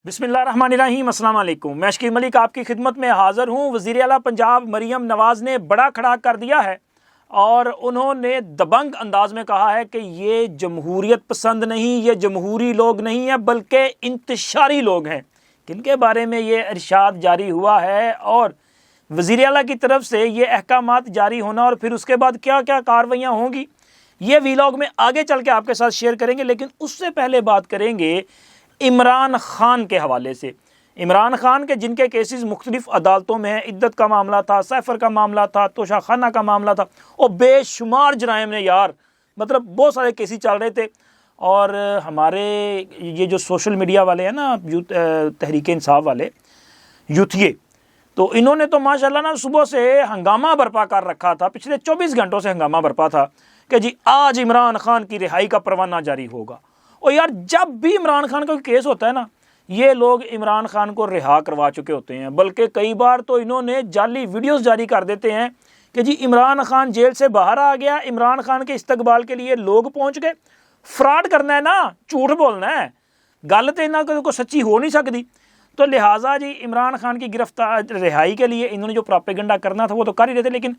بسم اللہ الرحمن الرحیم۔ السلام علیکم، میں شکیل ملک آپ کی خدمت میں حاضر ہوں۔ وزیر اعلیٰ پنجاب مریم نواز نے بڑا کھڑا کر دیا ہے اور انہوں نے دبنگ انداز میں کہا ہے کہ یہ جمہوریت پسند نہیں، یہ جمہوری لوگ نہیں ہیں بلکہ انتشاری لوگ ہیں، جن کے بارے میں یہ ارشاد جاری ہوا ہے اور وزیر اعلیٰ کی طرف سے یہ احکامات جاری ہونا اور پھر اس کے بعد کیا کیا کارروائیاں ہوں گی، یہ ویلاگ میں آگے چل کے آپ کے ساتھ شیئر کریں گے۔ لیکن اس سے پہلے بات کریں گے عمران خان کے حوالے سے۔ عمران خان کے جن کے کیسز مختلف عدالتوں میں ہیں، عدت کا معاملہ تھا، سیفر کا معاملہ تھا، توشہ خانہ کا معاملہ تھا، اور بے شمار جرائم نے یار مطلب بہت سارے کیسز چل رہے تھے۔ اور ہمارے یہ جو سوشل میڈیا والے ہیں نا، تحریک انصاف والے یوتھیے، تو انہوں نے تو ماشاءاللہ نا صبح سے ہنگامہ برپا کر رکھا تھا، پچھلے 24 گھنٹوں سے ہنگامہ برپا تھا کہ جی آج عمران خان کی رہائی کا پروانہ جاری ہوگا۔ اور یار جب بھی عمران خان کا کیس ہوتا ہے نا، یہ لوگ عمران خان کو رہا کروا چکے ہوتے ہیں، بلکہ کئی بار تو انہوں نے جعلی ویڈیوز جاری کر دیتے ہیں کہ جی عمران خان جیل سے باہر آ گیا، عمران خان کے استقبال کے لیے لوگ پہنچ گئے۔ فراڈ کرنا ہے نا، جھوٹ بولنا ہے، گل تو انہوں کو سچی ہو نہیں سکتی۔ تو لہٰذا جی عمران خان کی گرفتار رہائی کے لیے انہوں نے جو پراپیگنڈا کرنا تھا وہ تو کر ہی رہے تھے، لیکن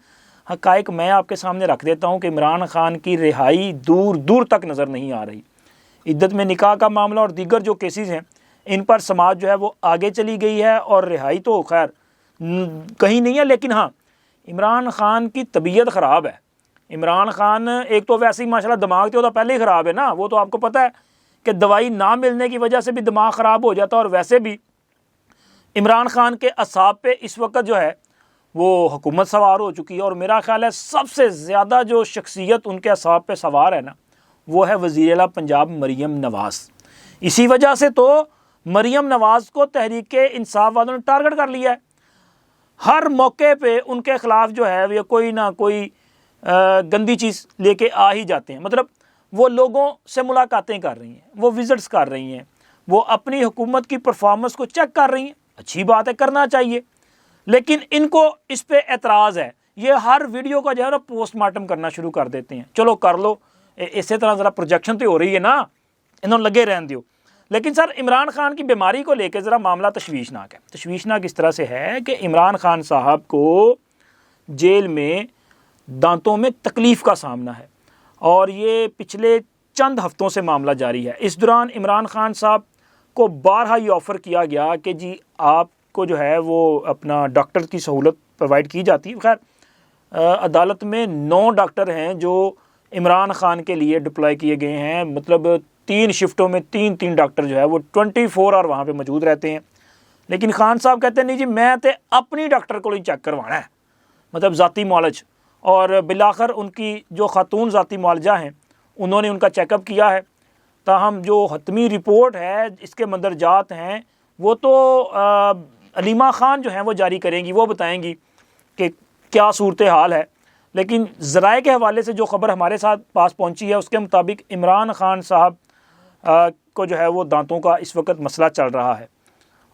حقائق میں آپ کے سامنے رکھ دیتا ہوں کہ عمران خان کی رہائی دور دور تک نظر نہیں آ رہی۔ عدت میں نکاح کا معاملہ اور دیگر جو کیسز ہیں ان پر سماج جو ہے وہ آگے چلی گئی ہے، اور رہائی تو خیر کہیں نہیں ہے، لیکن ہاں عمران خان کی طبیعت خراب ہے۔ عمران خان ایک تو ویسے ہی ماشاءاللہ دماغ تو وہ پہلے ہی خراب ہے نا، وہ تو آپ کو پتہ ہے کہ دوائی نہ ملنے کی وجہ سے بھی دماغ خراب ہو جاتا ہے، اور ویسے بھی عمران خان کے اعصاب پہ اس وقت جو ہے وہ حکومت سوار ہو چکی ہے، اور میرا خیال ہے سب سے زیادہ جو شخصیت ان کے اعصاب پہ سوار ہے نا، وہ ہے وزیر اعلیٰ پنجاب مریم نواز۔ اسی وجہ سے تو مریم نواز کو تحریک انصاف والوں نے ٹارگٹ کر لیا ہے۔ ہر موقع پہ ان کے خلاف جو ہے یہ کوئی نہ کوئی گندی چیز لے کے آ ہی جاتے ہیں۔ مطلب وہ لوگوں سے ملاقاتیں کر رہی ہیں، وہ وزٹس کر رہی ہیں، وہ اپنی حکومت کی پرفارمنس کو چیک کر رہی ہیں، اچھی بات ہے، کرنا چاہیے، لیکن ان کو اس پہ اعتراض ہے۔ یہ ہر ویڈیو کا جو ہے نا پوسٹ مارٹم کرنا شروع کر دیتے ہیں، چلو کر لو، اسی طرح ذرا پروجیکشن تو ہو رہی ہے نا، انہوں نے لگے رہن دیو۔ لیکن سر عمران خان کی بیماری کو لے کے ذرا معاملہ تشویشناک ہے۔ تشویشناک اس طرح سے ہے کہ عمران خان صاحب کو جیل میں دانتوں میں تکلیف کا سامنا ہے، اور یہ پچھلے چند ہفتوں سے معاملہ جاری ہے۔ اس دوران عمران خان صاحب کو بارہا یہ آفر کیا گیا کہ جی آپ کو جو ہے وہ اپنا ڈاکٹر کی سہولت پرووائڈ کی جاتی ہے۔ خیر عدالت میں 9 ڈاکٹر ہیں جو عمران خان کے لیے ڈپلائی کیے گئے ہیں، مطلب 3 شفٹوں میں 3 ڈاکٹر جو ہے وہ 24 اور وہاں پہ موجود رہتے ہیں۔ لیکن خان صاحب کہتے ہیں نہیں جی میں تے اپنی ڈاکٹر کو ہی چیک کروانا ہے، مطلب ذاتی معالج۔ اور بالآخر ان کی جو خاتون ذاتی معالجہ ہیں انہوں نے ان کا چیک اپ کیا ہے، تاہم جو حتمی رپورٹ ہے اس کے مندرجات ہیں وہ تو علیمہ خان جو ہیں وہ جاری کریں گی، وہ بتائیں گی کہ کیا صورتحال ہے۔ لیکن ذرائع کے حوالے سے جو خبر ہمارے ساتھ پاس پہنچی ہے اس کے مطابق عمران خان صاحب کو جو ہے وہ دانتوں کا اس وقت مسئلہ چل رہا ہے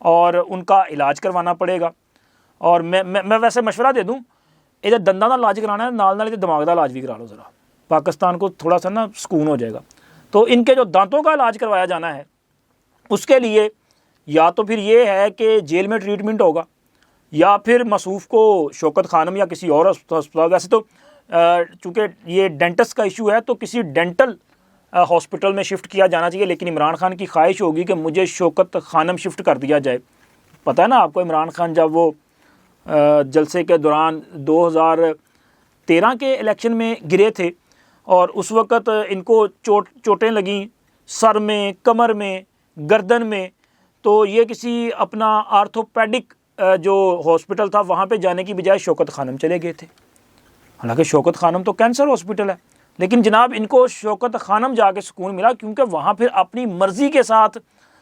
اور ان کا علاج کروانا پڑے گا۔ اور میں ویسے مشورہ دے دوں، ادھر دنداں کا علاج کرانا ہے، نال نال دماغ کا علاج بھی کرا لو، ذرا پاکستان کو تھوڑا سا نا سکون ہو جائے گا۔ تو ان کے جو دانتوں کا علاج کروایا جانا ہے اس کے لیے یا تو پھر یہ ہے کہ جیل میں ٹریٹمنٹ ہوگا، یا پھر مصروف کو شوکت خانم یا کسی اور ہسپتال، ویسے تو چونکہ یہ ڈینٹسٹ کا ایشو ہے تو کسی ڈینٹل ہاسپٹل میں شفٹ کیا جانا چاہیے، لیکن عمران خان کی خواہش ہوگی کہ مجھے شوکت خانم شفٹ کر دیا جائے۔ پتہ ہے نا آپ کو عمران خان جب وہ جلسے کے دوران 2013 کے الیکشن میں گرے تھے اور اس وقت ان کو چوٹیں لگیں سر میں، کمر میں، گردن میں، تو یہ کسی اپنا آرتھوپیڈک جو ہاسپٹل تھا وہاں پہ جانے کی بجائے شوکت خانم چلے گئے تھے۔ حالانکہ شوکت خانم تو کینسر ہاسپٹل ہے، لیکن جناب ان کو شوکت خانم جا کے سکون ملا، کیونکہ وہاں پھر اپنی مرضی کے ساتھ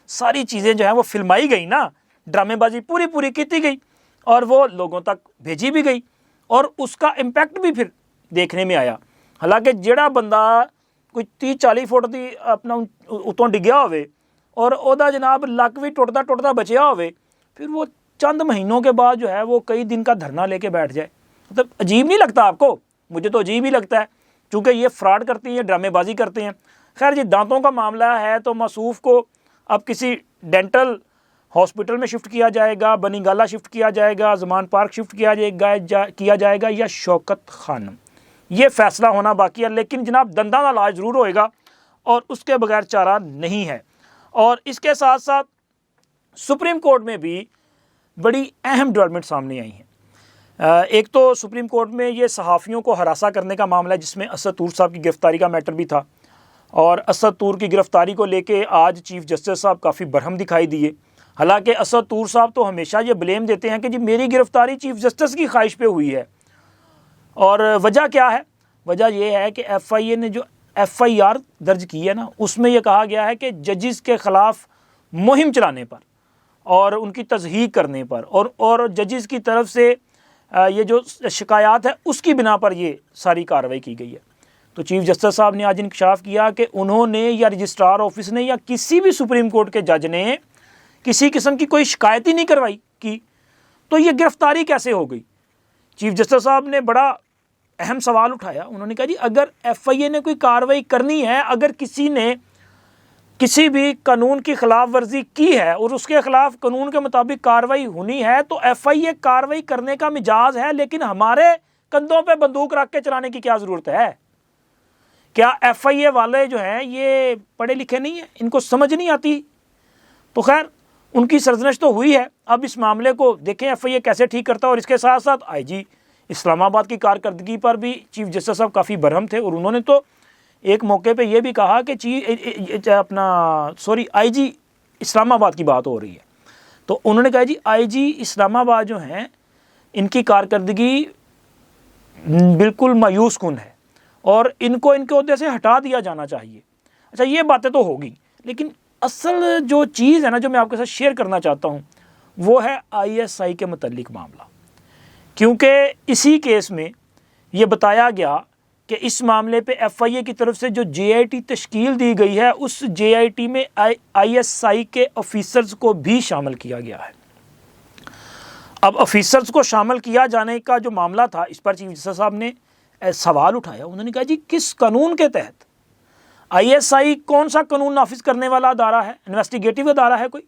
ساری چیزیں جو ہیں وہ فلمائی گئی نا، ڈرامے بازی پوری کی گئی اور وہ لوگوں تک بھیجی بھی گئی، اور اس کا امپیکٹ بھی پھر دیکھنے میں آیا۔ حالانکہ جڑا بندہ کوئی 30-40 فٹ دی اپنا اتوں ڈگیا ہوئے اور اودا جناب لک بھی ٹوٹتا بچیا ہوئے، پھر وہ چند مہینوں کے بعد جو ہے وہ کئی دن کا دھرنا لے کے بیٹھ جائے، مطلب عجیب نہیں لگتا آپ کو؟ مجھے تو عجیب ہی لگتا ہے، چونکہ یہ فراڈ کرتی ہیں، ڈرامے بازی کرتے ہیں۔ خیر جی دانتوں کا معاملہ ہے تو موصوف کو اب کسی ڈینٹل ہاسپٹل میں شفٹ کیا جائے گا، بنی گالا شفٹ کیا جائے گا، زمان پارک شفٹ کیا جائے گا یا شوکت خانم، یہ فیصلہ ہونا باقی ہے۔ لیکن جناب دنداں کا علاج ضرور ہوئے گا اور اس کے بغیر چارہ نہیں ہے۔ اور اس کے ساتھ ساتھ سپریم کورٹ میں بھی بڑی اہم ڈیولپمنٹ سامنے آئی ہیں۔ ایک تو سپریم کورٹ میں یہ صحافیوں کو ہراساں کرنے کا معاملہ ہے، جس میں اسد طور صاحب کی گرفتاری کا میٹر بھی تھا، اور اسد طور کی گرفتاری کو لے کے آج چیف جسٹس صاحب کافی برہم دکھائی دیے۔ حالانکہ اسد طور صاحب تو ہمیشہ یہ بلیم دیتے ہیں کہ جی میری گرفتاری چیف جسٹس کی خواہش پہ ہوئی ہے، اور وجہ کیا ہے؟ وجہ یہ ہے کہ ایف آئی اے نے جو ایف آئی آر درج کی ہے نا، اس میں یہ کہا گیا ہے کہ ججز کے خلاف مہم چلانے پر اور ان کی تصحیح کرنے پر اور ججز کی طرف سے یہ جو شکایات ہے اس کی بنا پر یہ ساری کارروائی کی گئی ہے۔ تو چیف جسٹس صاحب نے آج انکشاف کیا کہ انہوں نے یا رجسٹرار آفس نے یا کسی بھی سپریم کورٹ کے جج نے کسی قسم کی کوئی شکایت ہی نہیں کروائی کی، تو یہ گرفتاری کیسے ہو گئی؟ چیف جسٹس صاحب نے بڑا اہم سوال اٹھایا۔ انہوں نے کہا جی اگر ایف آئی اے نے کوئی کارروائی کرنی ہے، اگر کسی نے کسی بھی قانون کی خلاف ورزی کی ہے اور اس کے خلاف قانون کے مطابق کارروائی ہونی ہے، تو ایف آئی اے کارروائی کرنے کا مجاز ہے، لیکن ہمارے کندھوں پہ بندوق رکھ کے چلانے کی کیا ضرورت ہے؟ کیا ایف آئی اے والے جو ہیں یہ پڑھے لکھے نہیں ہیں؟ ان کو سمجھ نہیں آتی؟ تو خیر ان کی سرزنش تو ہوئی ہے، اب اس معاملے کو دیکھیں ایف آئی اے کیسے ٹھیک کرتا ہے۔ اور اس کے ساتھ ساتھ آئی جی اسلام آباد کی کارکردگی پر بھی چیف جسٹس صاحب کافی برہم تھے، اور انہوں نے تو ایک موقع پہ یہ بھی کہا کہ آئی جی اسلام آباد کی بات ہو رہی ہے، تو انہوں نے کہا جی آئی جی اسلام آباد جو ہیں ان کی کارکردگی بالکل مایوس کن ہے اور ان کو ان کے عہدے سے ہٹا دیا جانا چاہیے۔ اچھا یہ باتیں تو ہوگی، لیکن اصل جو چیز ہے نا جو میں آپ کے ساتھ شیئر کرنا چاہتا ہوں وہ ہے آئی ایس آئی کے متعلق معاملہ، کیونکہ اسی کیس میں یہ بتایا گیا کہ اس معاملے پہ ایف آئی اے کی طرف سے جو جے آئی ٹی تشکیل دی گئی ہے، اس جے آئی ٹی میں آئی ایس آئی کے آفیسرز کو بھی شامل کیا گیا ہے۔ اب آفیسرز کو شامل کیا جانے کا جو معاملہ تھا، اس پر چیف جسٹس صاحب نے سوال اٹھایا۔ انہوں نے کہا جی کس قانون کے تحت آئی ایس آئی کون سا قانون نافذ کرنے والا ادارہ ہے؟ انویسٹیگیٹو ادارہ ہے کوئی؟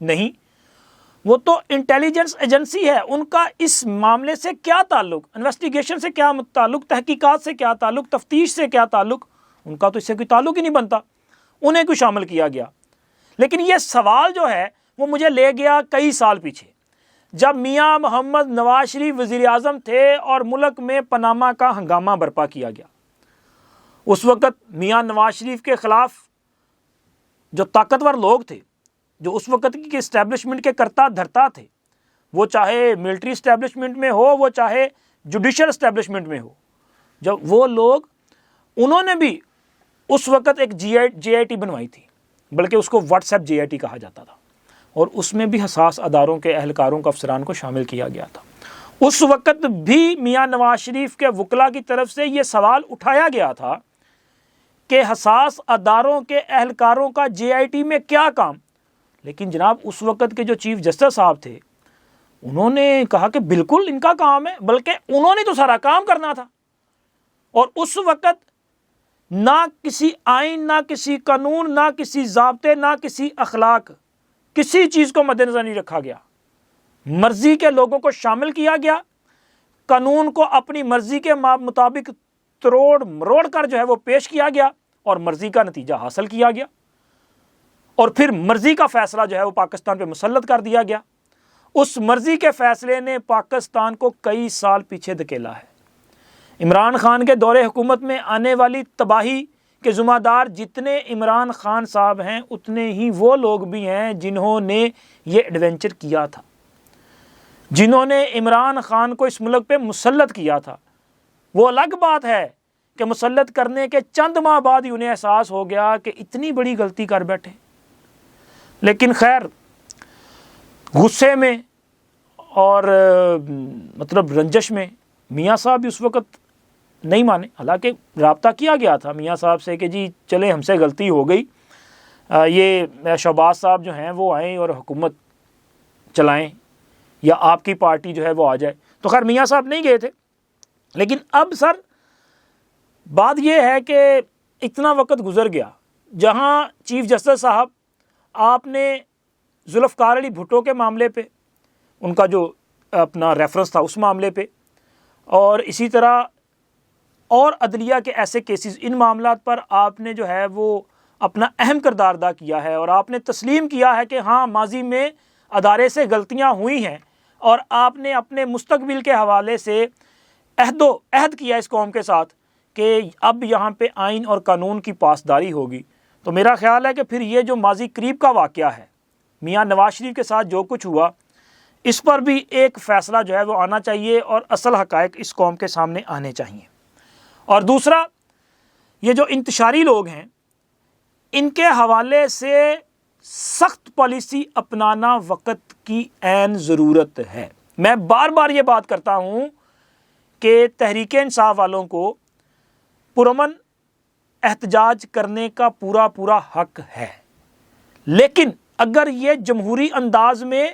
نہیں، وہ تو انٹیلیجنس ایجنسی ہے۔ ان کا اس معاملے سے کیا تعلق؟ انویسٹیگیشن سے کیا تعلق؟ تحقیقات سے کیا تعلق؟ تفتیش سے کیا تعلق؟ ان کا تو اس سے کوئی تعلق ہی نہیں بنتا، انہیں کوئی شامل کیا گیا۔ لیکن یہ سوال جو ہے وہ مجھے لے گیا کئی سال پیچھے، جب میاں محمد نواز شریف وزیر اعظم تھے اور ملک میں پاناما کا ہنگامہ برپا کیا گیا۔ اس وقت میاں نواز شریف کے خلاف جو طاقتور لوگ تھے، جو اس وقت کی اسٹیبلشمنٹ کے کرتا دھرتا تھے، وہ چاہے ملٹری اسٹیبلشمنٹ میں ہو، وہ چاہے جوڈیشل اسٹیبلشمنٹ میں ہو، جب وہ لوگ انہوں نے بھی اس وقت ایک جے آئی ٹی بنوائی تھی، بلکہ اس کو what's app J I T کہا جاتا تھا، اور اس میں بھی حساس اداروں کے اہلکاروں کو، افسران کو شامل کیا گیا تھا۔ اس وقت بھی میاں نواز شریف کے وکلاء کی طرف سے یہ سوال اٹھایا گیا تھا کہ حساس اداروں کے اہلکاروں کا جے آئی ٹی میں کیا کام؟ لیکن جناب اس وقت کے جو چیف جسٹس صاحب تھے انہوں نے کہا کہ بالکل ان کا کام ہے، بلکہ انہوں نے تو سارا کام کرنا تھا۔ اور اس وقت نہ کسی آئین، نہ کسی قانون، نہ کسی ضابطے، نہ کسی اخلاق، کسی چیز کو مد نظر نہیں رکھا گیا۔ مرضی کے لوگوں کو شامل کیا گیا، قانون کو اپنی مرضی کے مطابق تروڑ مروڑ کر جو ہے وہ پیش کیا گیا، اور مرضی کا نتیجہ حاصل کیا گیا، اور پھر مرضی کا فیصلہ جو ہے وہ پاکستان پہ مسلط کر دیا گیا۔ اس مرضی کے فیصلے نے پاکستان کو کئی سال پیچھے دھکیلا ہے۔ عمران خان کے دور حکومت میں آنے والی تباہی کے ذمہ دار جتنے عمران خان صاحب ہیں، اتنے ہی وہ لوگ بھی ہیں جنہوں نے یہ ایڈونچر کیا تھا، جنہوں نے عمران خان کو اس ملک پہ مسلط کیا تھا۔ وہ الگ بات ہے کہ مسلط کرنے کے چند ماہ بعد ہی انہیں احساس ہو گیا کہ اتنی بڑی غلطی کر بیٹھے۔ لیکن خیر غصے میں اور مطلب رنجش میں میاں صاحب بھی اس وقت نہیں مانے، حالانکہ رابطہ کیا گیا تھا میاں صاحب سے کہ جی چلیں ہم سے غلطی ہو گئی، یہ شہباز صاحب جو ہیں وہ آئیں اور حکومت چلائیں، یا آپ کی پارٹی جو ہے وہ آ جائے۔ تو خیر میاں صاحب نہیں گئے تھے۔ لیکن اب سر بات یہ ہے کہ اتنا وقت گزر گیا جہاں چیف جسٹس صاحب آپ نے ذوالفقار علی بھٹو کے معاملے پہ، ان کا جو اپنا ریفرنس تھا اس معاملے پہ، اور اسی طرح اور عدلیہ کے ایسے کیسز، ان معاملات پر آپ نے جو ہے وہ اپنا اہم کردار ادا کیا ہے، اور آپ نے تسلیم کیا ہے کہ ہاں ماضی میں ادارے سے غلطیاں ہوئی ہیں، اور آپ نے اپنے مستقبل کے حوالے سے عہد کیا اس قوم کے ساتھ کہ اب یہاں پہ آئین اور قانون کی پاسداری ہوگی۔ تو میرا خیال ہے کہ پھر یہ جو ماضی قریب کا واقعہ ہے، میاں نواز شریف کے ساتھ جو کچھ ہوا، اس پر بھی ایک فیصلہ جو ہے وہ آنا چاہیے، اور اصل حقائق اس قوم کے سامنے آنے چاہیے۔ اور دوسرا، یہ جو انتشاری لوگ ہیں، ان کے حوالے سے سخت پالیسی اپنانا وقت کی عین ضرورت ہے۔ میں بار بار یہ بات کرتا ہوں کہ تحریک انصاف والوں کو پرامن احتجاج کرنے کا پورا حق ہے، لیکن اگر یہ جمہوری انداز میں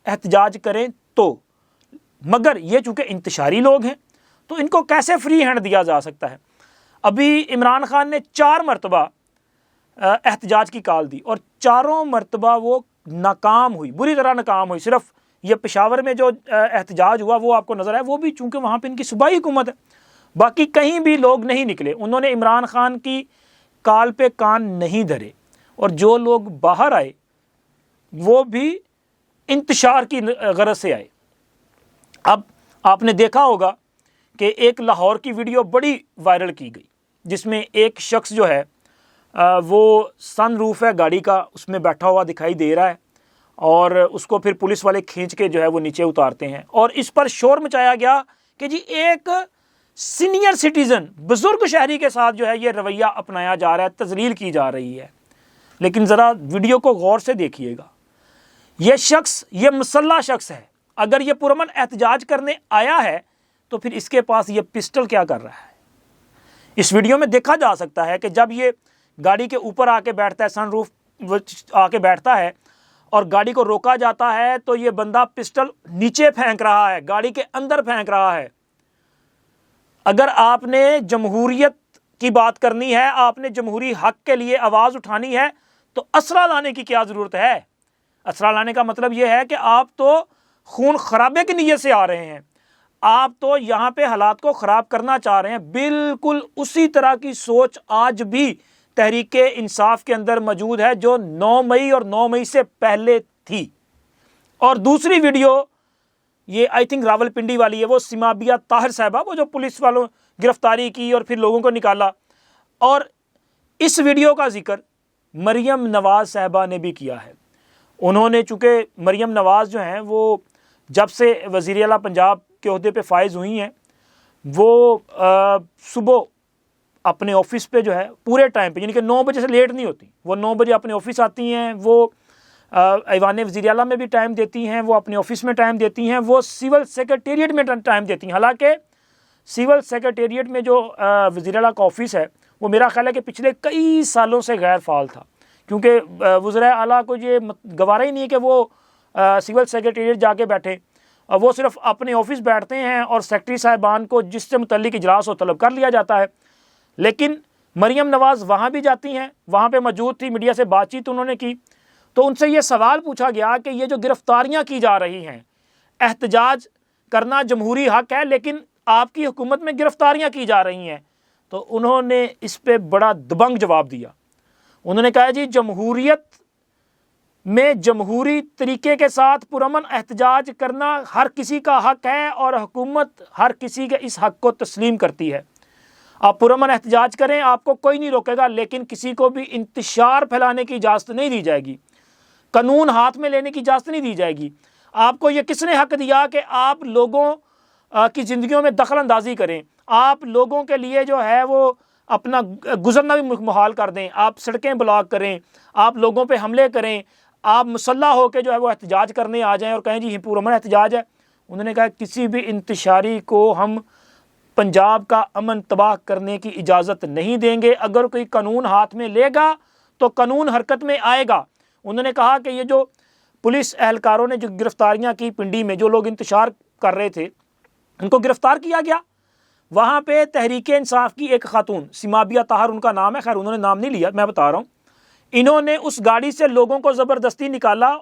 احتجاج کریں تو، مگر یہ چونکہ انتشاری لوگ ہیں تو ان کو کیسے فری ہینڈ دیا جا سکتا ہے؟ ابھی عمران خان نے 4 مرتبہ احتجاج کی کال دی، اور 4 مرتبہ وہ ناکام ہوئی، بری طرح ناکام ہوئی۔ صرف یہ پشاور میں جو احتجاج ہوا وہ آپ کو نظر آئے، وہ بھی چونکہ وہاں پہ ان کی صوبائی حکومت ہے، باقی کہیں بھی لوگ نہیں نکلے، انہوں نے عمران خان کی کال پہ کان نہیں دھرے، اور جو لوگ باہر آئے وہ بھی انتشار کی غرض سے آئے۔ اب آپ نے دیکھا ہوگا کہ ایک لاہور کی ویڈیو بڑی وائرل کی گئی، جس میں ایک شخص جو ہے وہ سن روف ہے گاڑی کا، اس میں بیٹھا ہوا دکھائی دے رہا ہے، اور اس کو پھر پولیس والے کھینچ کے جو ہے وہ نیچے اتارتے ہیں، اور اس پر شور مچایا گیا کہ جی ایک سینئر سٹیزن، بزرگ شہری کے ساتھ جو ہے یہ رویہ اپنایا جا رہا ہے، تذلیل کی جا رہی ہے۔ لیکن ذرا ویڈیو کو غور سے دیکھیے گا، یہ شخص، یہ مسلح شخص ہے، اگر یہ پرامن احتجاج کرنے آیا ہے تو پھر اس کے پاس یہ پسٹل کیا کر رہا ہے؟ اس ویڈیو میں دیکھا جا سکتا ہے کہ جب یہ گاڑی کے اوپر آ کے بیٹھتا ہے، سن روف آ کے بیٹھتا ہے اور گاڑی کو روکا جاتا ہے، تو یہ بندہ پسٹل نیچے پھینک رہا ہے، گاڑی کے اندر پھینک رہا ہے۔ اگر آپ نے جمہوریت کی بات کرنی ہے، آپ نے جمہوری حق کے لیے آواز اٹھانی ہے، تو اسلحہ لانے کی کیا ضرورت ہے؟ اسلحہ لانے کا مطلب یہ ہے کہ آپ تو خون خرابے کی نیت سے آ رہے ہیں، آپ تو یہاں پہ حالات کو خراب کرنا چاہ رہے ہیں۔ بالکل اسی طرح کی سوچ آج بھی تحریک انصاف کے اندر موجود ہے جو 9 مئی اور 9 مئی سے پہلے تھی۔ اور دوسری ویڈیو یہ آئی تھنک راولپنڈی والی ہے، وہ سمابیہ طاہر صاحبہ، وہ جو پولیس والوں گرفتاری کی اور پھر لوگوں کو نکالا، اور اس ویڈیو کا ذکر مریم نواز صاحبہ نے بھی کیا ہے۔ انہوں نے، چونکہ مریم نواز جو ہیں وہ جب سے وزیر اعلیٰ پنجاب کے عہدے پہ فائز ہوئی ہیں، وہ صبح اپنے آفس پہ جو ہے پورے ٹائم پہ، یعنی کہ 9 بجے سے لیٹ نہیں ہوتی، وہ 9 بجے اپنے آفس آتی ہیں، وہ ایوان وزیر اعلیٰ میں بھی ٹائم دیتی ہیں، وہ اپنے آفس میں ٹائم دیتی ہیں، وہ سول سیکریٹریٹ میں ٹائم دیتی ہیں۔ حالانکہ سول سیکریٹریٹ میں جو وزیر اعلیٰ کا آفس ہے وہ میرا خیال ہے کہ پچھلے کئی سالوں سے غیر فعال تھا، کیونکہ وزراء اعلیٰ کو یہ گوارا ہی نہیں ہے کہ وہ سول سیکریٹریٹ جا کے بیٹھے، وہ صرف اپنے آفس بیٹھتے ہیں اور سیکرٹری صاحبان کو جس سے متعلق اجلاس ہو طلب کر لیا جاتا ہے۔ لیکن مریم نواز وہاں بھی جاتی ہیں، وہاں پہ موجود تھی، میڈیا سے بات چیت انہوں نے کی، تو ان سے یہ سوال پوچھا گیا کہ یہ جو گرفتاریاں کی جا رہی ہیں، احتجاج کرنا جمہوری حق ہے لیکن آپ کی حکومت میں گرفتاریاں کی جا رہی ہیں، تو انہوں نے اس پہ بڑا دبنگ جواب دیا۔ انہوں نے کہا جی جمہوریت میں جمہوری طریقے کے ساتھ پرامن احتجاج کرنا ہر کسی کا حق ہے، اور حکومت ہر کسی کے اس حق کو تسلیم کرتی ہے۔ آپ پرامن احتجاج کریں، آپ کو کوئی نہیں روکے گا، لیکن کسی کو بھی انتشار پھیلانے کی اجازت نہیں دی جائے گی، قانون ہاتھ میں لینے کی اجازت نہیں دی جائے گی۔ آپ کو یہ کس نے حق دیا کہ آپ لوگوں کی زندگیوں میں دخل اندازی کریں، آپ لوگوں کے لیے جو ہے وہ اپنا گزرنا بھی محال کر دیں، آپ سڑکیں بلاک کریں، آپ لوگوں پہ حملے کریں، آپ مسلح ہو کے جو ہے وہ احتجاج کرنے آ جائیں اور کہیں جی پرامن احتجاج ہے؟ انہوں نے کہا کسی بھی انتشاری کو ہم پنجاب کا امن تباہ کرنے کی اجازت نہیں دیں گے، اگر کوئی قانون ہاتھ میں لے گا تو قانون حرکت میں آئے گا۔ انہوں نے کہا کہ یہ جو پولیس اہلکاروں نے جو گرفتاریاں کی پنڈی میں، جو لوگ انتشار کر رہے تھے ان کو گرفتار کیا گیا، وہاں پہ تحریک انصاف کی ایک خاتون، سمابیہ طاہر ان کا نام ہے، خیر انہوں نے نام نہیں لیا، میں بتا رہا ہوں، انہوں نے اس گاڑی سے لوگوں کو زبردستی نکالا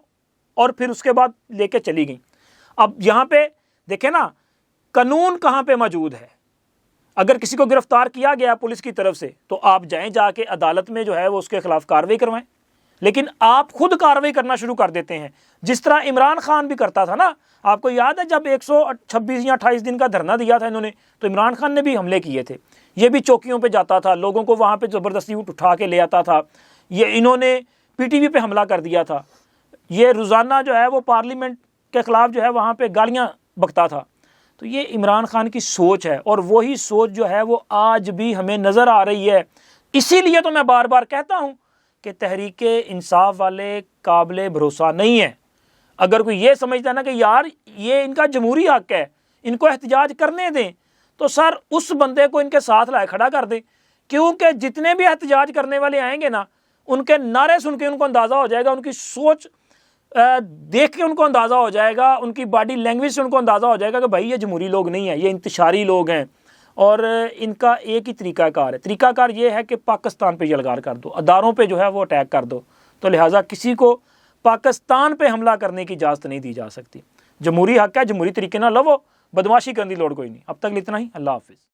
اور پھر اس کے بعد لے کے چلی گئیں۔ اب یہاں پہ دیکھیں نا، قانون کہاں پہ موجود ہے؟ اگر کسی کو گرفتار کیا گیا پولیس کی طرف سے تو آپ جائیں، جا کے عدالت میں جو ہے وہ اس کے خلاف کارروائی کروائیں، لیکن آپ خود کارروائی کرنا شروع کر دیتے ہیں، جس طرح عمران خان بھی کرتا تھا نا۔ آپ کو یاد ہے جب 126 یا 28 دن کا دھرنا دیا تھا انہوں نے، تو عمران خان نے بھی حملے کیے تھے، یہ بھی چوکیوں پہ جاتا تھا، لوگوں کو وہاں پہ زبردستی اٹھا کے لے آتا تھا، یہ انہوں نے پی ٹی وی پہ حملہ کر دیا تھا، یہ روزانہ جو ہے وہ پارلیمنٹ کے خلاف جو ہے وہاں پہ گالیاں بکتا تھا۔ تو یہ عمران خان کی سوچ ہے، اور وہی سوچ جو ہے وہ آج بھی ہمیں نظر آ رہی ہے۔ اسی لیے تو میں بار بار کہتا ہوں کہ تحریک انصاف والے قابل بھروسہ نہیں ہیں۔ اگر کوئی یہ سمجھتا ہے نا کہ یار یہ ان کا جمہوری حق ہے، ان کو احتجاج کرنے دیں، تو سر اس بندے کو ان کے ساتھ لائے کھڑا کر دیں، کیونکہ جتنے بھی احتجاج کرنے والے آئیں گے نا، ان کے نعرے سن کے ان کو اندازہ ہو جائے گا، ان کی سوچ دیکھ کے ان کو اندازہ ہو جائے گا، ان کی باڈی لینگویج سے ان کو اندازہ ہو جائے گا کہ بھائی یہ جمہوری لوگ نہیں ہیں، یہ انتشاری لوگ ہیں، اور ان کا ایک ہی طریقہ کار ہے۔ طریقہ کار یہ ہے کہ پاکستان پہ یلغار کر دو، اداروں پہ جو ہے وہ اٹیک کر دو، تو لہٰذا کسی کو پاکستان پہ حملہ کرنے کی اجازت نہیں دی جا سکتی۔ جمہوری حق ہے، جمہوری طریقے نہ لو، بدماشی کرنے کی لوڑ کوئی نہیں۔ اب تک اتنا ہی، اللہ حافظ۔